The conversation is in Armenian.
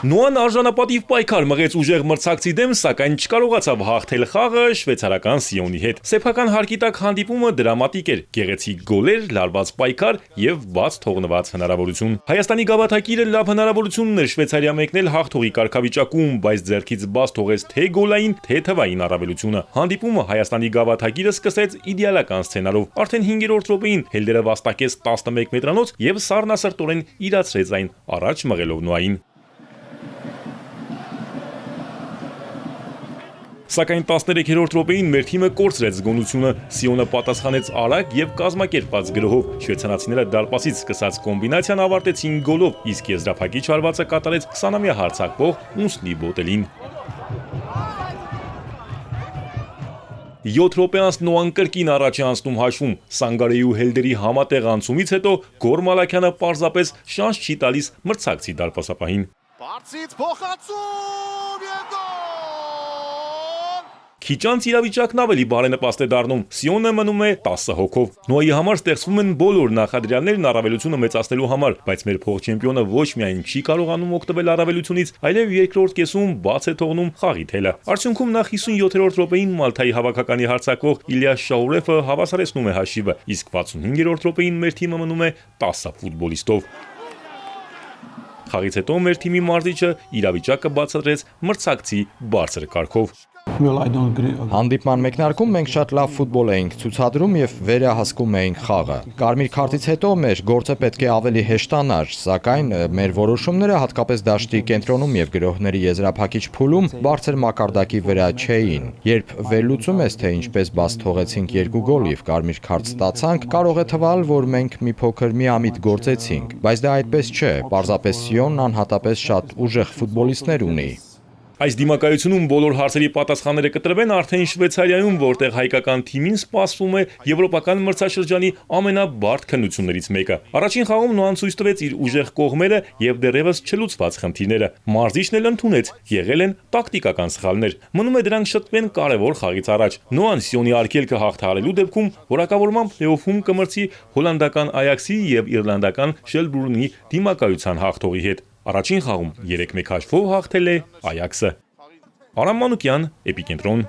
Նոան արժանապատիվ պայքար մղեց ուժեղ մրցակցի դեմ, սակայն չկարողացավ հաղթել խաղը շվեյցարական Սիոնի հետ։ Սեփական հարկի տակ հանդիպումը դրամատիկ էր, գեղեցիկ գոլեր, լարված պայքար եւ բաց թողնված հնարավորություն։ Հայաստանի գավաթակիրը լավ հնարավորությունն էր Շվեյցարիա մեկնել հաղթողի կարգավիճակում, բայց ձեռքից բաց թողեց թե գոլային, թե թվային առավելությունը։ Հանդիպումը Հայաստանի գավաթակիրը սկսեց իդեալական սցենարով։ Արդեն 5-րդ րոպեին Հելդերը վաստակեց 11 մետրանոց եւ սառնասրտորեն իրացրեց այն, առաջ մղելով Նոային։ Սակայն 13-րդ րոպեին մեր թիմը կորցրեց զգոնությունը, Սիոնը պատասխանեց արագ եւ կազմակերպված գրոհով, շվեյցարացիները դարպասից սկսած կոմբինացիան ավարտեցին գոլով, իսկ եզրափակիչ հարվածը կատարեց 20-ամյա հարձակվող Ունսլի Բոտելին։ 7 րոպե անց Նոան կրկին առաջ է անցնում հաշվում, Սանգարեի ու Հելդերի համատեղ անցումից հետո Գոր Մալաքյանը պարզապես շանս չի տալիս մրցակցի դարպասապահին։ Բարձից փոխացում եւ գոլ։ Քիչանց իրավիճակն ավելի բարենպաստ է դառնում, Սիոնը մնում է 10 հոգով։ Նոայի համար ստեղծվում են բոլոր նախադրյալներն առավելությունը մեծացնելու համար, բայց մեր փոխ-չեմպիոնը ոչ միայն չի կարողանում օգտվել առավելությունից, այլև երկրորդ կեսում բաց է թողնում խաղի թելը։ Արդյունքում նա 57-րդ րոպեին Մալթայի հավաքականի հարձակվող Իլիաս Շաուրեֆը հավասարեցնում է հաշիվը, իսկ 65-րդ րոպեին մեր թիմը մնում է 10 ֆուտբոլիստով։ Խաղից հետո մեր թիմի մարզիչը իրավիճակը բացատրեց մրցակցի բարձր կարգով։ Հանդիպման մեկնարկում մենք շատ լավ ֆուտբոլ էինք ցուցադրում եւ վերահսկում էինք խաղը։ Կարմիր քարտից հետո մեր գործը պետք է ավելի հեշտանար, սակայն մեր որոշումները հատկապես դաշտի կենտրոնում եւ գրոհների եզրափակիչ փուլում բարձր մակարդակի վրա չէին։ Երբ վերլուծում ես, թե ինչպես բաց թողեցինք 2 գոլ եւ կարմիր քարտ ստացանք, կարող է թվալ, որ մենք մի փոքր միամիտ գործեցինք, բայց դա այդպես չէ, պարզապես Սիոնն անհատապես շատ ուժեղ ֆուտբոլիստներ ունի։ Այս դիմակայությունում բոլոր հարցերի պատասխանները կտրվեն արդեն Շվեյցարիայում, որտեղ հայկական թիմին սպասվում է եվրոպական մրցաշրջանի ամենաբարդ քննություններից մեկը։ Առաջին խաղում Նոան ցույց տվեց իր ուժեղ կողմերը եւ դեռևս չլուծված խնդիրները։ Մարզիչն էլ ընդունեց, եղել են տակտիկական սխալներ։ Մնում է դրանք շտկվեն կարևոր խաղից առաջ։ Նոան Սիոնի արգելքը հաղթահարելու դեպքում որակավորմամբ պլեյօֆում կմրցի հոլանդական Այաքսի եւ իռլանդական Շելբուրնի դիմակայության հաղթողի հետ։ Առաջին խաղում 3-1 հաշվով հաղթել է Այաքսը։ Արամ Մանուկյան, Էպիկենտրոն։